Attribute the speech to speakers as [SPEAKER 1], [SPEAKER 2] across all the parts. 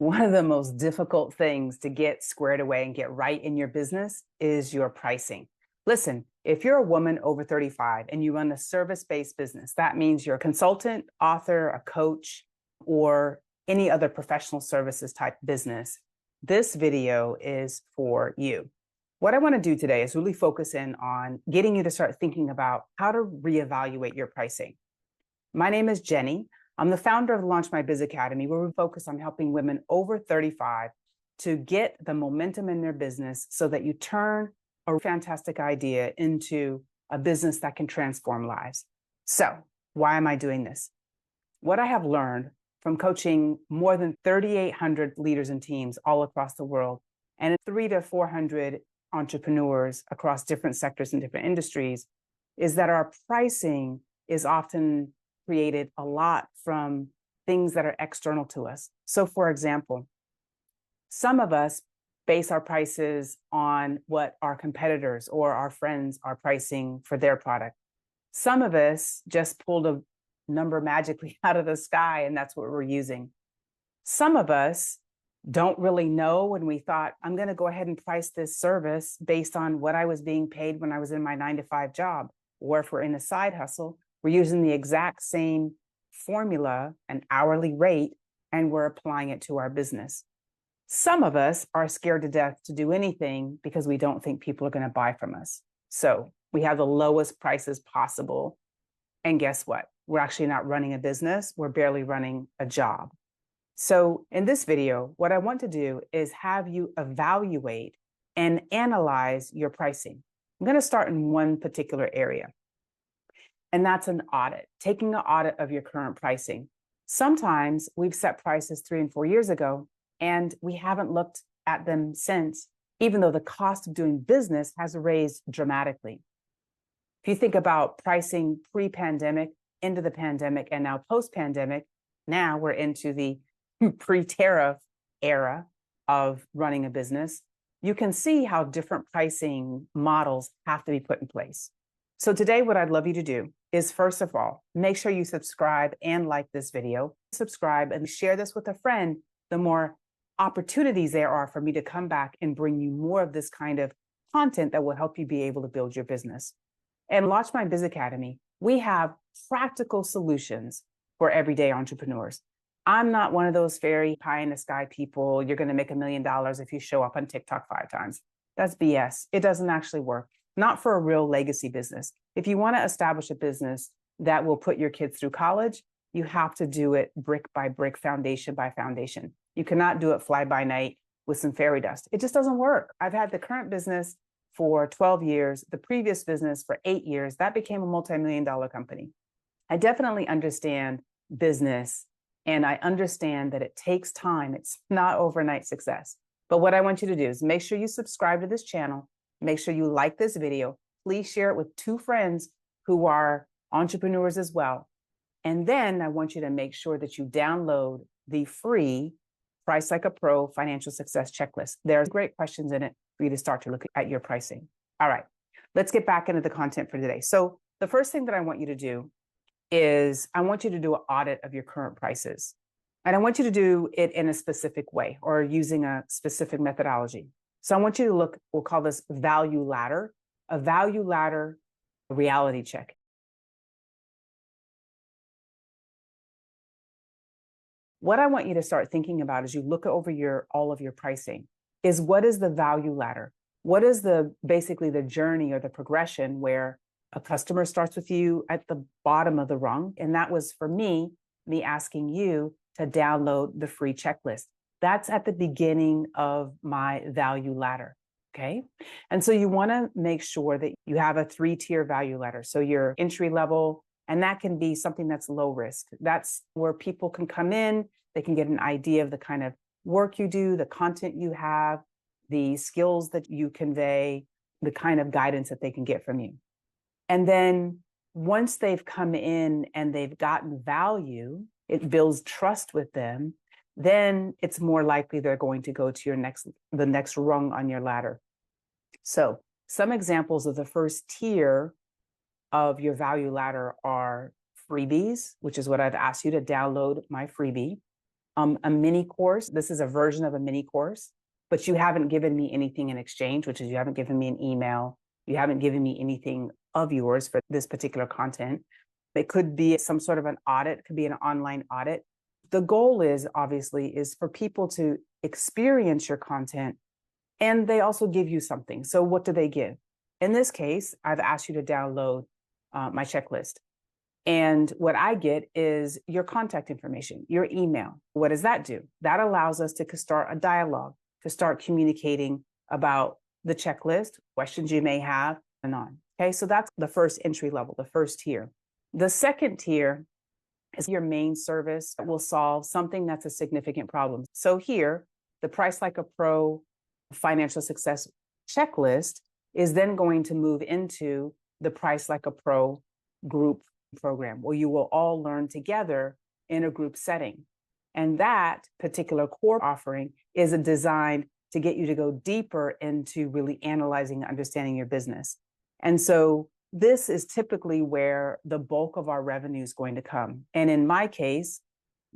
[SPEAKER 1] One of the most difficult things to get squared away and get right in your business is your pricing. Listen, if you're a woman over 35 and you run a service-based business, that means you're a consultant, author, a coach, or any other professional services type business, this video is for you. What I want to do today is really focus in on getting you to start thinking about how to reevaluate your pricing. My name is Jenny. I'm the founder of Launch My Biz Academy, where we focus on helping women over 35 to get the momentum in their business so that you turn a fantastic idea into a business that can transform lives. So, why am I doing this? What I have learned from coaching more than 3,800 leaders and teams all across the world and 300 to 400 entrepreneurs across different sectors and different industries is that our pricing is often created a lot from things that are external to us. So, for example, some of us base our prices on what our competitors or our friends are pricing for their product. Some of us just pulled a number magically out of the sky, and that's what we're using. Some of us don't really know, and we thought, I'm going to go ahead and price this service based on what I was being paid when I was in my 9-to-5 job. Or if we're in a side hustle, we're using the exact same formula, an hourly rate, and we're applying it to our business. Some of us are scared to death to do anything because we don't think people are going to buy from us. So we have the lowest prices possible. And guess what? We're actually not running a business. We're barely running a job. So in this video, what I want to do is have you evaluate and analyze your pricing. I'm going to start in one particular area. And that's an audit, taking an audit of your current pricing. Sometimes we've set prices 3 and 4 years ago, and we haven't looked at them since, even though the cost of doing business has raised dramatically. If you think about pricing pre-pandemic, into the pandemic, and now post-pandemic, now we're into the pre-tariff era of running a business, you can see how different pricing models have to be put in place. So today, what I'd love you to do is, first of all, make sure you subscribe and like this video. Subscribe and share this with a friend. The more opportunities there are for me to come back and bring you more of this kind of content that will help you be able to build your business. And Launch My Biz Academy, we have practical solutions for everyday entrepreneurs. I'm not one of those fairy pie in the sky people. You're going to make $1 million if you show up on TikTok 5 times. That's BS. It doesn't actually work. Not for a real legacy business. If you want to establish a business that will put your kids through college, you have to do it brick by brick, foundation by foundation. You cannot do it fly by night with some fairy dust. It just doesn't work. I've had the current business for 12 years, the previous business for 8 years. That became a multi-million-dollar company. I definitely understand business, and I understand that it takes time. It's not overnight success. But what I want you to do is make sure you subscribe to this channel. Make sure you like this video. Please share it with 2 friends who are entrepreneurs as well. And then I want you to make sure that you download the free Price Like a Pro Financial Success Checklist. There's great questions in it for you to start to look at your pricing. All right, let's get back into the content for today. So the first thing that I want you to do is I want you to do an audit of your current prices. And I want you to do it in a specific way or using a specific methodology. So I want you to look, we'll call this value ladder, a value ladder reality check. What I want you to start thinking about as you look over all of your pricing is, what is the value ladder? What is basically the journey or the progression where a customer starts with you at the bottom of the rung? And that was for me asking you to download the free checklist. That's at the beginning of my value ladder, okay? And so you wanna make sure that you have a 3-tier value ladder. So your entry level, and that can be something that's low risk. That's where people can come in, they can get an idea of the kind of work you do, the content you have, the skills that you convey, the kind of guidance that they can get from you. And then once they've come in and they've gotten value, it builds trust with them, then it's more likely they're going to go to the next rung on your ladder. So some examples of the first tier of your value ladder are freebies, which is what I've asked you to download my freebie. a mini course. This is a version of a mini course, but you haven't given me anything in exchange, which is you haven't given me an email. You haven't given me anything of yours for this particular content. It could be some sort of an audit, it could be an online audit. The goal is obviously is for people to experience your content and they also give you something. So what do they give? In this case, I've asked you to download my checklist. And what I get is your contact information, your email. What does that do? That allows us to start a dialogue, to start communicating about the checklist, questions you may have, and on. Okay, so that's the first entry level, the first tier. The second tier is your main service that will solve something that's a significant problem. So here, the Price Like a Pro financial success checklist is then going to move into the Price Like a Pro group program where you will all learn together in a group setting. And that particular core offering is designed to get you to go deeper into really analyzing and understanding your business. And so this is typically where the bulk of our revenue is going to come. And in my case,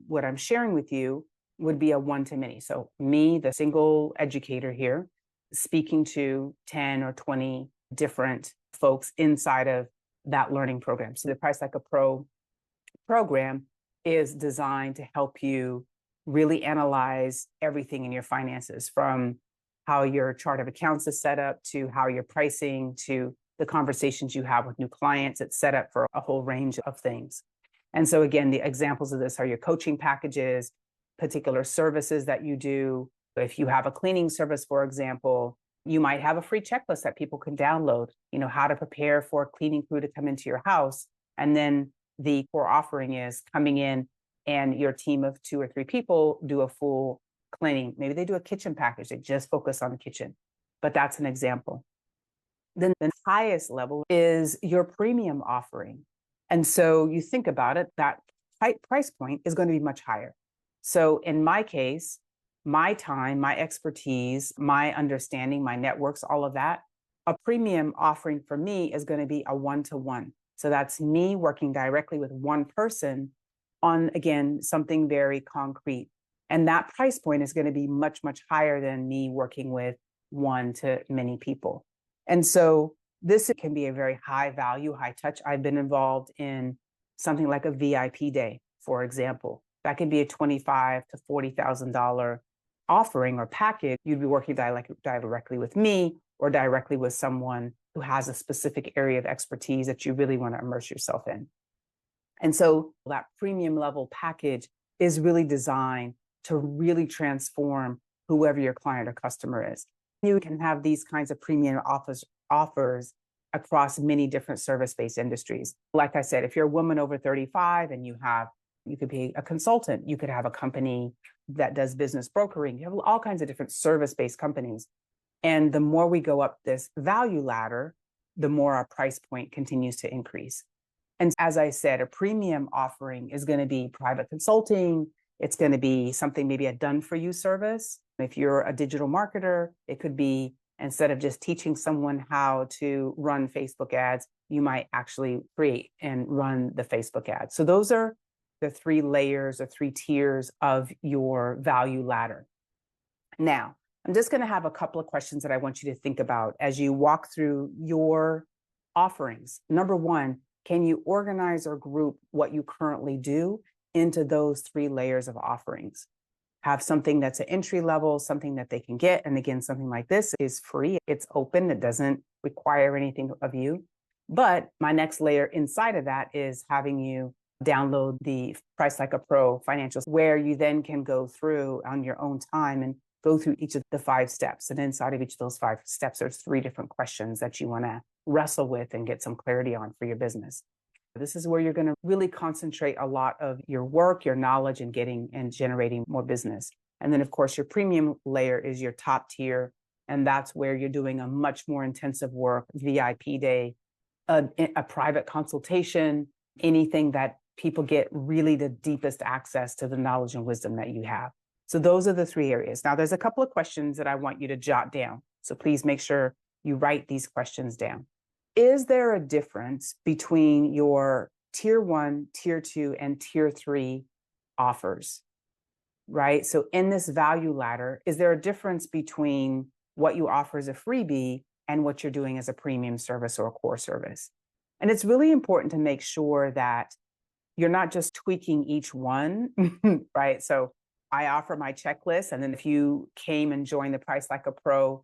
[SPEAKER 1] what I'm sharing with you would be a one-to-many. So me, the single educator here, speaking to 10 or 20 different folks inside of that learning program. So the Price Like a Pro program is designed to help you really analyze everything in your finances, from how your chart of accounts is set up to how you're pricing to the conversations you have with new clients. It's set up for a whole range of things. And so again, the examples of this are your coaching packages, particular services that you do. If you have a cleaning service, for example, you might have a free checklist that people can download, how to prepare for a cleaning crew to come into your house. And then the core offering is coming in and your team of 2 or 3 people do a full cleaning. Maybe they do a kitchen package. They just focus on the kitchen, but that's an example. Then the highest level is your premium offering. And so you think about it, that price point is going to be much higher. So in my case, my time, my expertise, my understanding, my networks, all of that, a premium offering for me is going to be a one-to-one. So that's me working directly with one person on, again, something very concrete. And that price point is going to be much, much higher than me working with one to many people. And so this can be a very high value, high touch. I've been involved in something like a VIP day, for example. That can be a $25,000 to $40,000 offering or package. You'd be working directly with me or directly with someone who has a specific area of expertise that you really want to immerse yourself in. And so that premium level package is really designed to really transform whoever your client or customer is. You can have these kinds of premium offers across many different service-based industries. Like I said, if you're a woman over 35 and you could be a consultant, you could have a company that does business brokering. You have all kinds of different service-based companies. And the more we go up this value ladder, the more our price point continues to increase. And as I said, a premium offering is going to be private consulting. It's going to be something, maybe a done-for-you service. If you're a digital marketer, it could be, instead of just teaching someone how to run Facebook ads, you might actually create and run the Facebook ads. So those are the 3 layers or 3 tiers of your value ladder. Now, I'm just going to have a couple of questions that I want you to think about as you walk through your offerings. Number 1, can you organize or group what you currently do into those 3 layers of offerings? Have something that's an entry level, something that they can get. And again, something like this is free. It's open. It doesn't require anything of you. But my next layer inside of that is having you download the Price Like a Pro financials, where you then can go through on your own time and go through each of the 5 steps. And inside of each of those 5 steps, there's 3 different questions that you want to wrestle with and get some clarity on for your business. This is where you're going to really concentrate a lot of your work, your knowledge, and getting and generating more business. And then, of course, your premium layer is your top tier. And that's where you're doing a much more intensive work, VIP day, a private consultation, anything that people get really the deepest access to the knowledge and wisdom that you have. So those are the 3 areas. Now, there's a couple of questions that I want you to jot down. So please make sure you write these questions down. Is there a difference between your tier 1, tier 2, and tier 3 offers? right? So in this value ladder, is there a difference between what you offer as a freebie and what you're doing as a premium service or a core service? And it's really important to make sure that you're not just tweaking each one, right? So I offer my checklist. And then if you came and joined the Price Like a Pro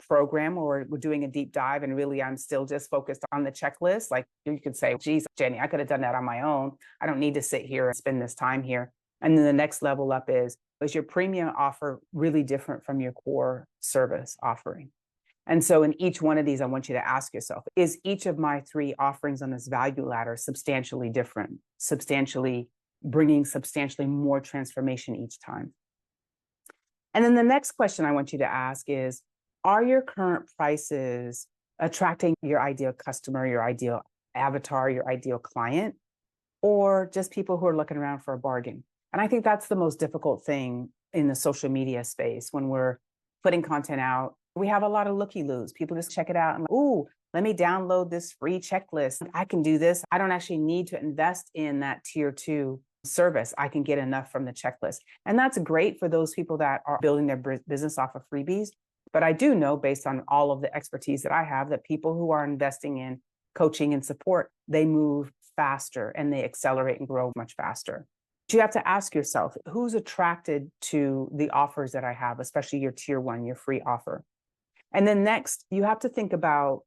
[SPEAKER 1] program, or we're doing a deep dive and really I'm still just focused on the checklist, like you could say, geez, Jenny, I could have done that on my own. I don't need to sit here and spend this time here. And then the next level up is your premium offer really different from your core service offering? And so in each one of these, I want you to ask yourself, is each of my three offerings on this value ladder substantially different, substantially bringing substantially more transformation each time? And then the next question I want you to ask is, are your current prices attracting your ideal customer, your ideal avatar, your ideal client, or just people who are looking around for a bargain? And I think that's the most difficult thing in the social media space when we're putting content out. We have a lot of looky-loos. People just check it out and, ooh, let me download this free checklist. I can do this. I don't actually need to invest in that tier 2 service. I can get enough from the checklist. And that's great for those people that are building their business off of freebies. But I do know, based on all of the expertise that I have, that people who are investing in coaching and support, they move faster and they accelerate and grow much faster. You have to ask yourself, who's attracted to the offers that I have, especially your tier 1, your free offer? And then next, you have to think about,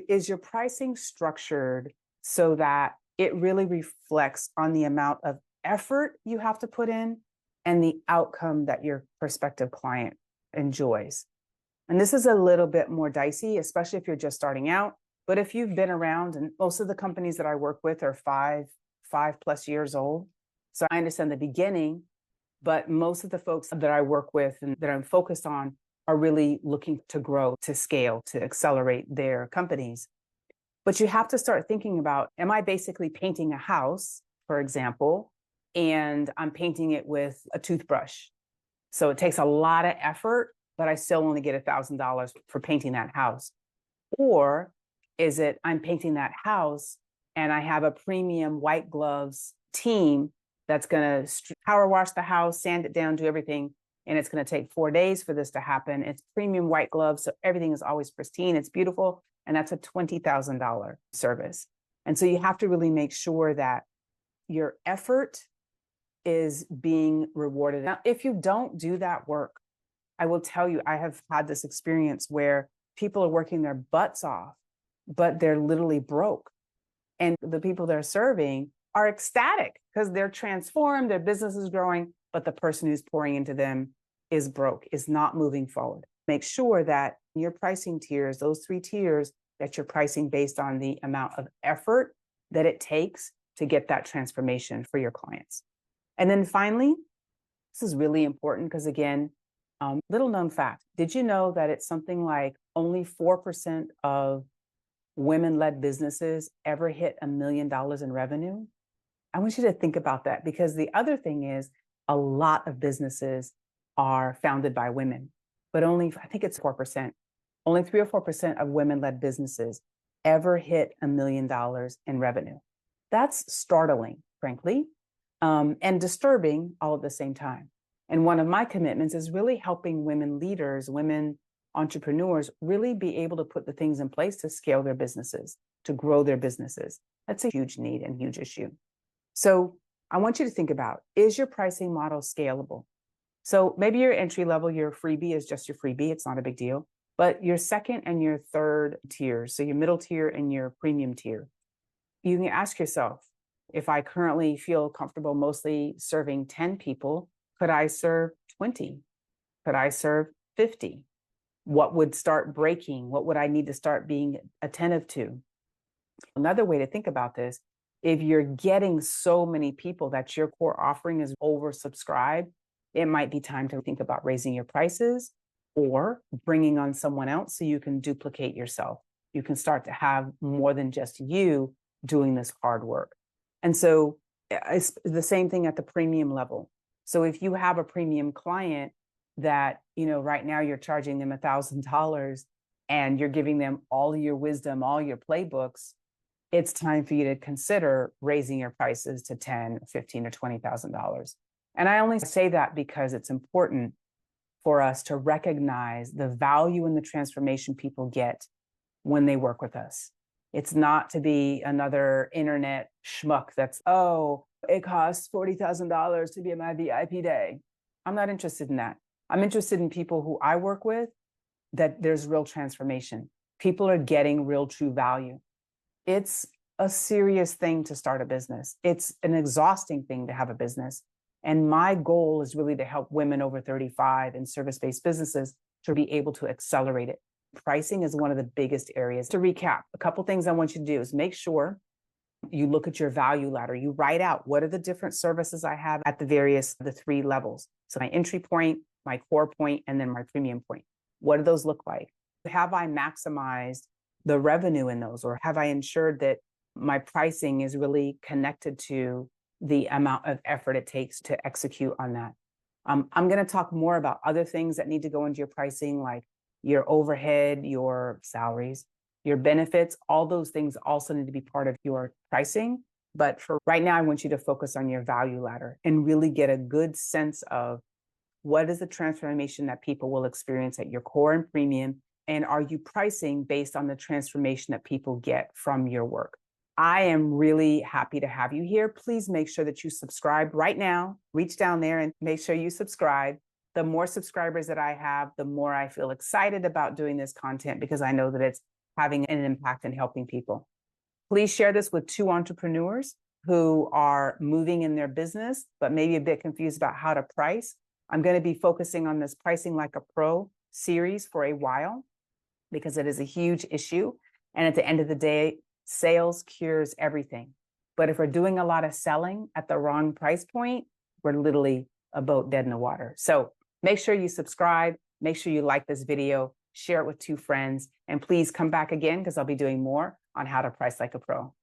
[SPEAKER 1] is your pricing structured so that it really reflects on the amount of effort you have to put in and the outcome that your prospective client enjoys? And this is a little bit more dicey, especially if you're just starting out. But if you've been around, and most of the companies that I work with are five plus years old. So I understand the beginning, but most of the folks that I work with and that I'm focused on are really looking to grow, to scale, to accelerate their companies. But you have to start thinking about, am I basically painting a house, for example, and I'm painting it with a toothbrush? So it takes a lot of effort, but I still only get $1,000 for painting that house. Or is it I'm painting that house and I have a premium white gloves team that's going to power wash the house, sand it down, do everything. And it's going to take 4 days for this to happen. It's premium white gloves, so everything is always pristine. It's beautiful. And that's a $20,000 service. And so you have to really make sure that your effort is being rewarded. Now, if you don't do that work, I will tell you, I have had this experience where people are working their butts off, but they're literally broke. And the people they're serving are ecstatic because they're transformed, their business is growing, but the person who's pouring into them is broke, is not moving forward. Make sure that your pricing tiers, those 3 tiers, that you're pricing based on the amount of effort that it takes to get that transformation for your clients. And then finally, this is really important because, again, little known fact, did you know that it's something like only 4% of women-led businesses ever hit $1 million in revenue? I want you to think about that, because the other thing is a lot of businesses are founded by women, but only, I think it's 4%, only 3 or 4% of women-led businesses ever hit $1 million in revenue. That's startling, frankly, and disturbing all at the same time. And one of my commitments is really helping women leaders, women entrepreneurs really be able to put the things in place to scale their businesses, to grow their businesses. That's a huge need and huge issue. So I want you to think about, is your pricing model scalable? So maybe your entry level, your freebie is just your freebie. It's not a big deal. But your second and your third tiers, so your middle tier and your premium tier, you can ask yourself, if I currently feel comfortable mostly serving 10 people, could I serve 20? Could I serve 50? What would start breaking? What would I need to start being attentive to? Another way to think about this, if you're getting so many people that your core offering is oversubscribed, it might be time to think about raising your prices or bringing on someone else so you can duplicate yourself. You can start to have more than just you doing this hard work. And so it's the same thing at the premium level. So if you have a premium client that, right now you're charging them $1,000 and you're giving them all your wisdom, all your playbooks, it's time for you to consider raising your prices to $10,000, $15,000, or $20,000. And I only say that because it's important for us to recognize the value and the transformation people get when they work with us. It's not to be another internet schmuck that's, oh, it costs $40,000 to be at my VIP day. I'm not interested in that. I'm interested in people who I work with, that there's real transformation. People are getting real true value. It's a serious thing to start a business. It's an exhausting thing to have a business. And my goal is really to help women over 35 in service-based businesses to be able to accelerate it. Pricing is one of the biggest areas. To recap, a couple things I want you to do is make sure you look at your value ladder. You write out what are the different services I have at the 3 levels. So my entry point, my core point, and then my premium point. What do those look like? Have I maximized the revenue in those, or have I ensured that my pricing is really connected to the amount of effort it takes to execute on that? I'm going to talk more about other things that need to go into your pricing, like your overhead, your salaries, your benefits. All those things also need to be part of your pricing. But for right now, I want you to focus on your value ladder and really get a good sense of what is the transformation that people will experience at your core and premium, and are you pricing based on the transformation that people get from your work? I am really happy to have you here. Please make sure that you subscribe right now. Reach down there and make sure you subscribe. The more subscribers that I have, the more I feel excited about doing this content, because I know that it's having an impact and helping people. Please share this with 2 entrepreneurs who are moving in their business, but maybe a bit confused about how to price. I'm going to be focusing on this Pricing Like a Pro series for a while, because it is a huge issue. And at the end of the day, sales cures everything. But if we're doing a lot of selling at the wrong price point, we're literally a boat dead in the water. So make sure you subscribe, make sure you like this video, share it with 2 friends, and please come back again, because I'll be doing more on how to price like a pro.